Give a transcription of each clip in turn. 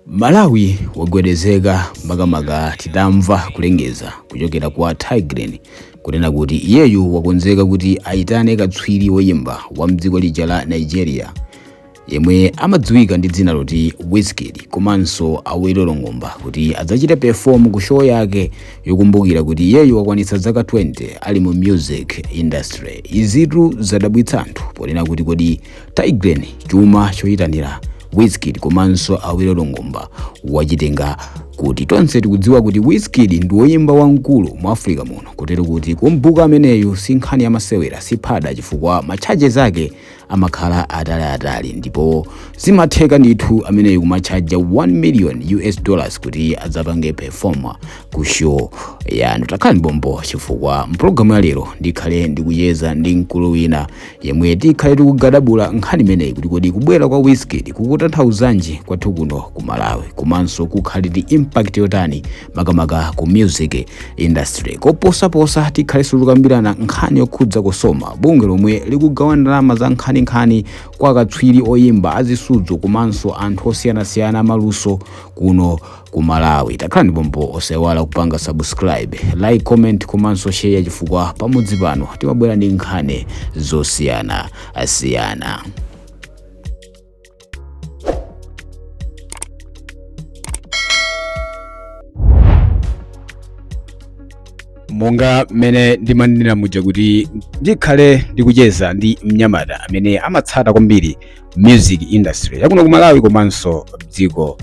Malawi wagwedezeka makamaka tidamva kulengeza kuchokera kwa Taygrin kunena kuti iyeyu wakonzeka kuti aitane katswiri woyimba wa mdziko lija la Nigeria yemwe amadziwika ndi dzina loti Wizkid komanso Awilo Longomba kuti adzachita perform ku show yake yokumbukira kuti iyeyu wakwanitsa zaka 20 ali mu music industry. Izitu zadabwitsa anthu ponena kuti kodi Taygrin chuma choyitanira Wizkid komanso Awilo Longomba wachitenga kuti tonse tikudziwa kuti Wizkid ndi woyimba wamkulu mu Africa muno, kotero kuti kumbuka ameneyu si nkhani ya masewera siphada chifukwa matchaje ake amakhala atali ndipo zimatheka ndithu ameneyu kumatchaja $1 million kuti adzapange performa ku show yanu. Takhani bombo chifukwa mpulogalamu ya lero ndikhale ndikuyeza ndi mkulu wina yemwe tikhale tikugadabula nkhani imeneyi kuti kodi kubwera kwa Wizkid kukutanthauzanji kwathu kuno ku Malawi komanso kukhale ndi impact yotani makamaka ku music industry. Koposaposa tikhale tikukambirana nkhani yokhudza kusoma bungwe lomwe likugawana ndalama za nkhani kwa katswiri oyimba azisudzo komanso anthu osiyanasiyana maluso kuno ku Malawi. Takhani bombo osewala kupanga subscribe, like, comment komanso share chifukwa pamodzi pano timabwera ndi nkhani zosiyana. Monga mene ndimanena muja kuti ndikhale ndikucheza ndi mnyamata amene amatsata kwambiri music industry yakuno ku Malawi komanso dziko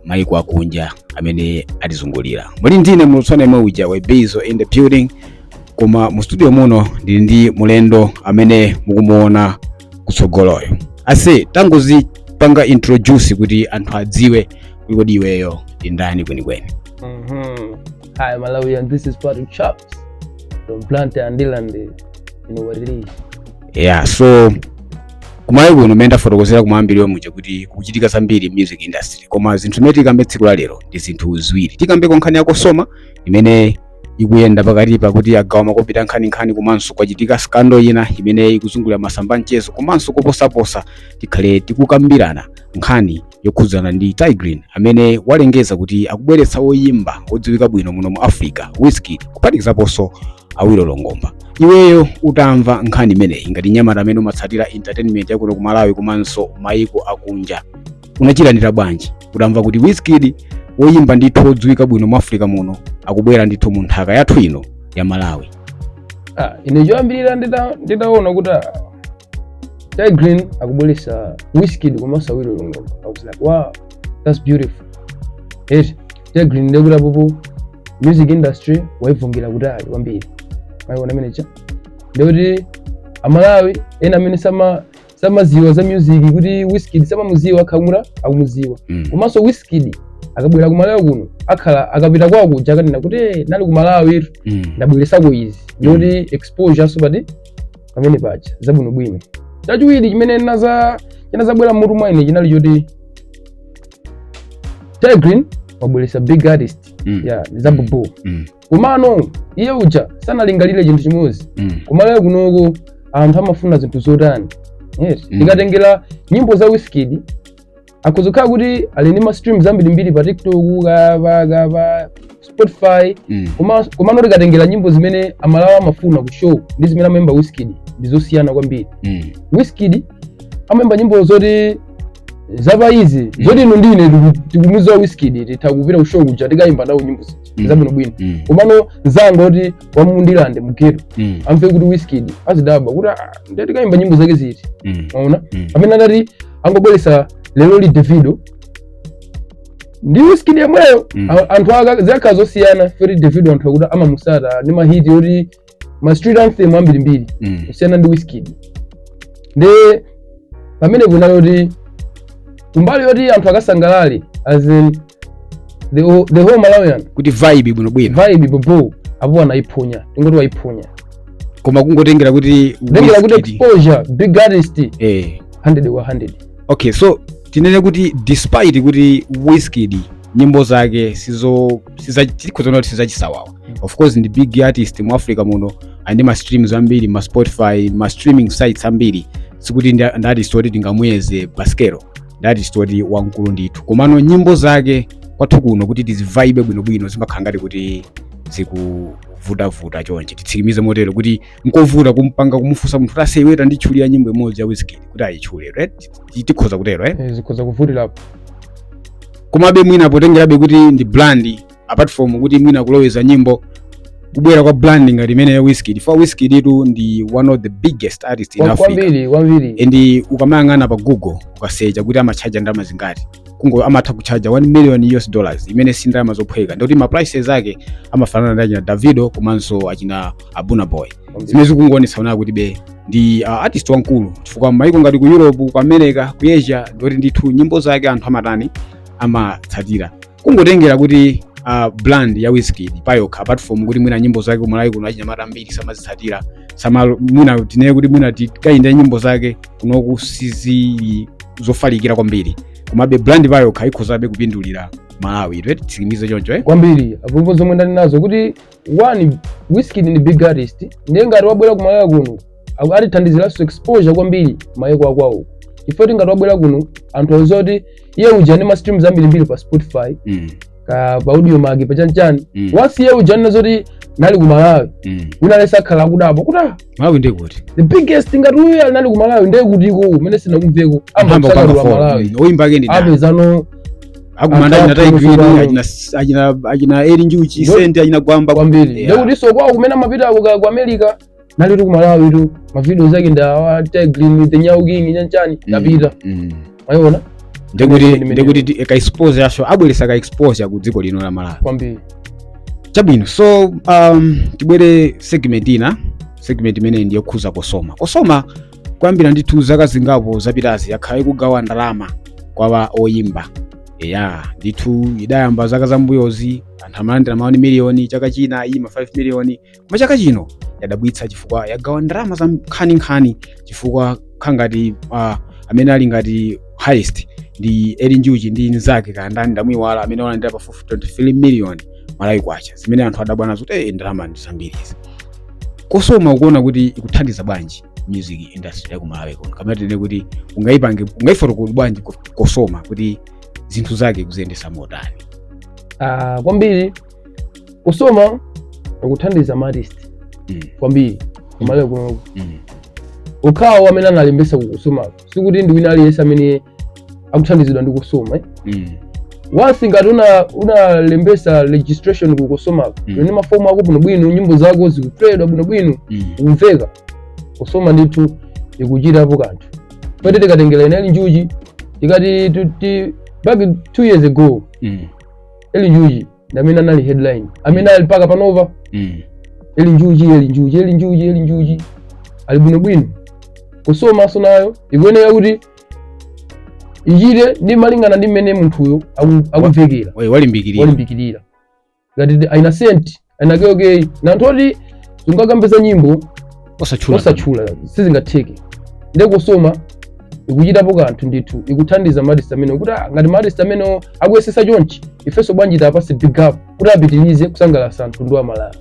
maiko akunja amene atizungulira. Muli ndine mulutswana imwe uja Wayibezo in the building, koma mu studio muno ndili ndi mulendo amene mukumuona kutsogoloyo. Ase tangozi panga introduce kuti anthu adziwe kodi iweyo ndi ndani kwenikweni. Hi Malawi, and this is Patrick Chops from Plante and Dylan, you know what it is. Yeah, so kumayi kuno menda fotokozera kumambiri muja kuti kuchitika zambiri music industry koma zinthu zimene tikambe tsiku la lero ndi zinthu ziwiri. Tikambeko nkhani yakosoma imene ikuyenda pakati pakuti agawa makopita nkhani komanso kwachitika scandal ina imene ikuzungulira masamba mchezo komanso koposaposa tikhale tikukambirana nkhani yokhudzana ndi Taygrin amene walengeza kuti akubweretsa woyimba odziwika bwino muno mu Africa Wizkid kuphatikizaponso Awilo Longomba. Iweyo utamva nkhani imeneyi ngati nyamata amene umatsatira entertainment yakuno ku Malawi komanso maiko akunja unachilandira bwanji utamva kuti Wizkid woyimba ndithu odziwika bwino mu Africa muno akubwera ndithu mu nthaka yathu ino ya Malawi? Ine choyambirira nditaona kuti Taygrin akubweretsa Wizkid komanso Awilo Longomba, I was like, wow, that's beautiful. Taygrin ndekuti popo music industry waivungira kutali kwambiri mayiona manager ndekuti amalawi ena amene samaziwa za music kuti Wizkid samamuziwa akumuziwa komanso Wizkid akabwera ku Malawi kuno akapita kwawo kuja akanena kuti nali ku Malawi ndabweresako izi ndikuti exposure asopati pamene paja zabwinobwino. Chachiwiri chimene chinazabwera mmutu mwa ine chinali choti Taygrin wabweretsa big artist zabubu komano iye uja sanalingalire chinthu chimodzi ku Malawi kunoko anthu amafuna zinthu zotani. Tikatengera nyimbo za Wizkid akuzokhala kuti ali ndi ma streams ambirimbiri pa TikTok pa Spotify komano tikatengera nyimbo zimene amalawi amafuna ku show ndi zimene amemba Wizkid ndizosiyana kwambiri. Wizkid amemba nyimbo zoti zapaizi zoti ino ndine tikumuziwa Wizkid titakupita ku show kuja tikayimba nawo nyimbo zabwinobwino komano zanga kuti wamundilande mugeto amve kuti Wizkid azidaba kuti nditikayimba nyimbo zake ziti maona amene adati angobweretsa lero li Davido ndi Wizkid yemweyo anthu zakhala zosiyana feri Davido anthu akuti amamusata ndi mahiti yoti ma street anthem ambirimbiri kusiyana ndi Wizkid. Ndi pamene kunali kuti kumbali yoti anthu akasangalale as in the whole Malawian kuti vibe bwino bobo apo anayiphonya tingoti wayiphonya koma kungotengera kuti exposure big artist 100 wa 100. Okay, so tinene kuti despite kuti Wizkid nyimbo zake tikuzona sizachisawawa, of course ndi big artist mu Africa muno andi ma streams ambiri ma Spotify ma streaming sites ambiri sikuti ndi artist oti tingamuyeze baskero that is story wankulu ndithu. Komano nyimbo zake kwathu kuno kuti tizivibe bwinobwino zimakhala ngati kuti zikuvuta chonje. Titsimikize motero kuti nkovuta kumpanga kumufunsa munthu kuti aseweta nditchulira nyimbo imodzi ya Wizkid kuti ayitchule, right? Tikhoza kutero, zikhoza kuvutirapo. Komabe mwina potengerabe kuti ndi brand apart from kuti mwina kuloweza nyimbo kubwera kwa branding ngati imene ya Wizkid. For Wizkid itu ndi one of the biggest artists in Africa. Kwambiri. And ukamayang'ana pa Google ukasearcha kuti amachaja ndalama zingati. Kungo amatha kuchaja $1 million imene si ndalama zophweka. Ndikuti ma prices ake amafanana ndi achina Davido komanso achina Burna Boy. Zimene zikungoonetsa kuti ndi artist wankulu chifukwa maiko ngati ku Europe, ku America, ku Asia ndikuti ndithu nyimbo zake anthu amatani amatsatira. Kungotengera kuti brand ya Wizkid payokha apart from kuti mwina nyimbo zake ku Malawi kuno achinyamata ambiri samazitsatira mwina tinene kuti mwina tikayenda nyimbo zake kunoku sizili zofalikira kwambiri, komabe brand payokha ikhozabe kupindulira Malawi, right? Tsikimize choncho kwambiri apo zomwe ndali nazo kuti one Wizkid ni big artist ndiye ngati wabwera ku Malawi kuno atithandiziranso exposure kwambiri mayiko akwawo. Ifoti ngati wabwera kuno anthu azoti iye uja ndi ma streams ambirimbiri pa Spotify ka pa audio magi pa chanchani once iye uja nazoti nali ku Malawi unalesa khala kudapo kuda Malawi ndi kuti the biggest ngati uyo ali nali ku Malawi ndiye kutiko umene sinakumveko amba kwa Malawi oyimba ke ndi apezano akumanda na Taygrin achina eri njuchi sente achina gwamba kwambiri ndiye kuti so kwawo kumene amapita ku America nali tu ku Malawi tu ma videos zake nda Taygrin the nyauking chanchani ndapita mayona ndikuti ka expose yasho abweresa ka expose ku dziko lino la Malawi kwambiri. Chabwino, so tibwere segment imene ndiyo khuza kusoma kwambira ndithu zaka zingapo zapitazi yakhala kugawa ndalama kwa oyimba ndithu idayamba zaka zambuyozi anthu amalandira ma 1 million chaka china ima 5 million koma chaka chino yadabwitsa chifukwa yagawa ndalama za nkhani chifukwa khangati amene ali ngati highest ndi eri njuchi ndi nzake kandani ndamwiwala amene walandira pa 23 million Malawi kwacha, zimene anthu adabwana kuti ndalama ndizambirizi. Kusoma ukuona kuti ikuthandiza bwanji music industry ya ku Malawi kuno, kamene tine kuti ungayifotokoza bwanji kusoma kuti zinthu zake kuziyendesa motani. Kwambiri kusoma ukuthandiza artist kwambiri ku Malawi kuno. Ukhawa amene analembesa kusoma sikuti ndi wina aliyense amene akuthandizidwa ndi kusoma once ngati unalembesa registration kukusoma ni mafomu ako bwinobwino nyimbo zako zikuplayedwa bwinobwino kumveka kusoma ndithu ikuchitapo kanthu. Pete tikatengera ina Njuchi ikati back 2 years ago Njuchi ndamene anali headline amene ali paka panova Njuchi ali bwinobwino kusoma sonayo ikuyenera kuti ichite ndi malingana ndi mmene munthuyo akuvekera walimbikirira ngati aina senti ainakeokei nanthu oti zingakambeza nyimbo osatchula sizingatheke ndiye kusoma ikuchitapo kanthu ndithu ikuthandiza artist amene kuti ngati artist amene akuyesesa chonchi ifenso bwanji tapase big up kuti apitirize kusangalatsa anthu ndi Malawi.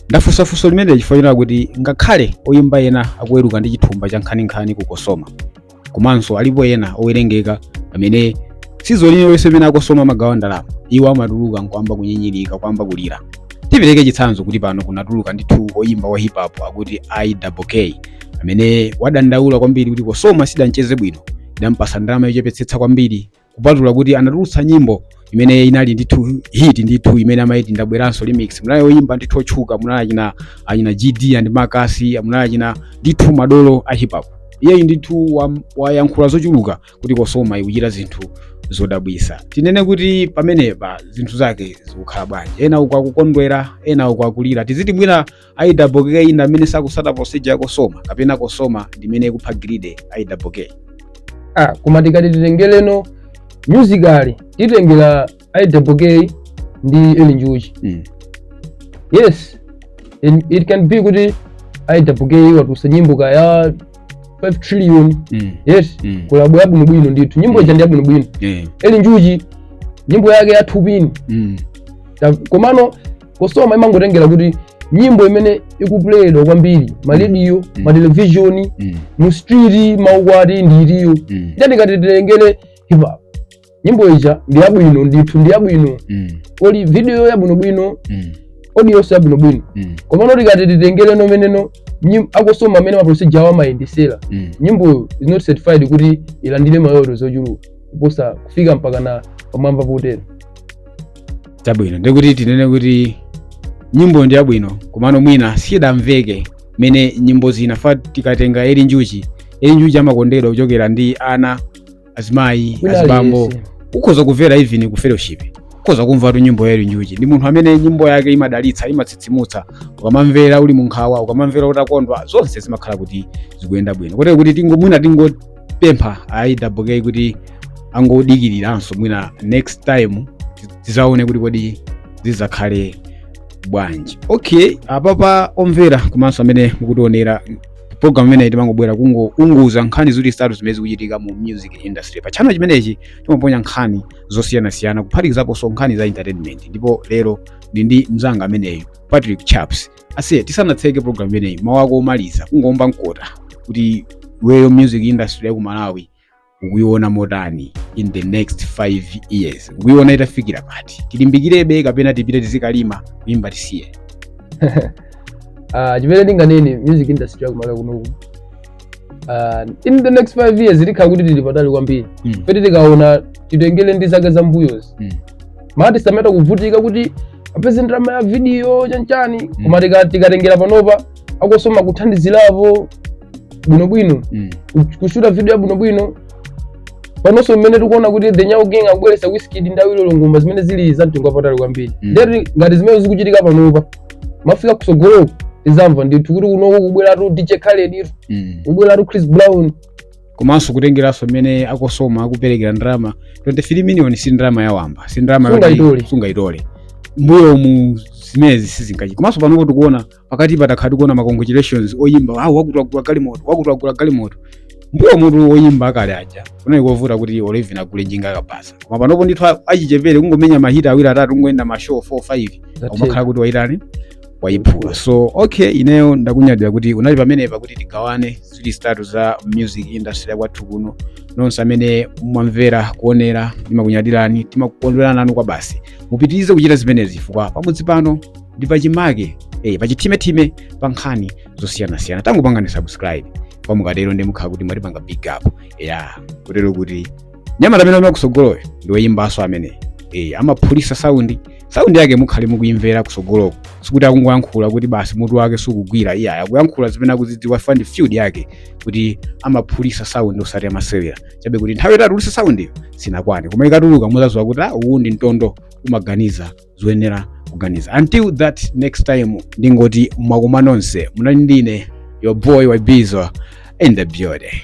Ndafunsafunso limene chifanira kuti ngakhale oyimba ena akuweruka ndi chithumba cha nkhaninkhani kukosoma komanso alipo ena owerengeka amene sizolini wese amene akosoma magawa ndalama iwo amatuluka nkwamba kunyinyirika kwamba kulira. Tipereke chitsanzo kuti pano kunatuluka ndithu oyimba wa hip hop akuti IWK amene wadandaula kwambiri kuti kusoma sidancheze bwino idampasa ndalama yochepetsetsa kwambiri kupatula kuti anatulutsa nyimbo imene inali ndithu hit ndithu imene amaiti ndabweranso remix munali oyimba ndithu otchuka munali achina GD and Makasi munali achina ndithu madolo a hip hop. Iye ndithu wayankhula zochuluka kuti kusoma ikuchita zinthu zodabwisa. Tinene kuti pamenepa zinthu zake zikukhala bwanji, ena ukakukondwera ena ukakulira. Tiziti mwina IWK ina amene sakusata procedure ya kusoma kapena kusoma ndimene kupha grade IWK. Koma tikati titengeleno musically titengera IWK ndi Njuchi. Yes, it can be kuti IWK watulutsa nyimbo kaya 5 trillion yes kulabo yabu bwino ndithu nyimbo ija ndi yabu bwino Njuchi nyimbo yake ya thupini komano kusoma imangotengera kuti nyimbo imene ikuplayedwa kwambiri ma radio ma television mu street maukwati ndiriyo ndikati titengere hip hop. Nyimbo ija ndi yabwino ndithu ndi yabwino. Oli video yabwino bwino. Audio yabwino bwino. Komano tikati titengere no meneno akosoma amene maprocedure awa mayendesera. Nyimbo is not certified kuti ilandire mayoto zochuluka kuposa kufika mpaka na pamwamba potero. Chabwino ndikuti tinene kuti nyimbo ndi yabwino komano mwina sidamveke mene nyimbo zinafa tikatenga eri njuchi amakondedwa kuchokera ndi ana azimayi azibambo ukhoza kumvera even ku fellowship ukhoza kumva tu nyimbo eri njuchi ndi munthu amene nyimbo yake imadalitsa imatsitsimutsa ukamamvera uli munkhawa ukamamvera utakondwa zonse zimakhala kuti zikuyenda bwino kotero kuti mwina tingopempha ayidabukei kuti angodikiriranso mwina next time tizaone kuti kodi zizakhale bwanji. Okay, apapa omvera komanso amene mukutionera program imene timangobwera kungounguza nkhani zoti status zimene zikuchitika mu music industry. Pa channel chimenechi timaponya nkhani zosiyanasiyana kuphatikizapo so nkhani za entertainment. Ndipo lero ndi mzanga ameneyo Patrick Chaps. Ase tisanatseke program imeneyi mawako omaliza kungomba nkota kuti weyo music industry ya ku Malawi ukuiona motani in the next 5 years. Ukuiona itafikira pati. Tilimbikirebe kapena tipite tizikalima kuimba tisiye. Chimene ndinganene music industry ya ku Malawi kuno. In the next 5 years likhala kuti tili patali kwambiri. Pete tikaona titengele ndi zaka za mbuyozi. Mati sameta kuvutika kuti apeze drama ya video chanchani koma tikatengera panopa akosoma kuthandizirapo bwinobwino kushuta video ya bwinobwino. Panonso mmene tikuona kuti the Nyawo Gang akubweretsa Wizkid ndi Awilo Longomba zimene zili za mtengo wapatali kwambiri. Ndeti ngati zimene zikuchitika panopa mafika kusogolo tizamva ndithu kuti kunoko kubweratu DJ Khaled kubweratu Chris Brown komanso kutengeranso mmene akosoma akuperekera ndrama 23 million si ndrama yawamba si ndrama sungaitole mbuyo mu zimezi sizingachi komanso panopo tikuona pakati patakhala tikuona ma congratulations oyimba wakutwagula galimoto mbuyo munthu oyimba akale aja kunali kovuta kuti Olivia agule njinga akapasa koma panopo ndithu achichepere kungomenya mahita awiri atatu kungoenda ma show 4 5 umakhala kuti waitani wayiphula. So okay, ineyo ndakunyadira kuti unali pamenepa kuti tigawane zili status za music industry ya kwathu kuno nonse amene mwamvera kuonera ndimakunyadirani timakukondwerana nanu kwa basi mupitirize kuchita zimenezi chifukwa pamudzi pano ndi pachimake pachitime pa nkhani zosiyanasiyana tangopangani subscribe kwa mukatero ndi mukhala kuti mwatipanga big up kutero kuti nyamata amene amakusogoloyo ndi woyimbaso amene amaphulisa sound yake mukhale mukuimvera kusogoloko sikuti akungoyankhula kuti basi mutu wake sukugwira akuyankhula zimene akuzidziwa fund field yake kuti amaphulisa sound osati amasewera chabe kuti nthawi itatulisa sound iyo sinakwane koma ikatuluka muzaziwa kuti uwu ndi mtondo umaganiza zoyenera kuganiza. Until that next time ndingoti mwakoma nonse munali ndine your boy Wabizo in the building.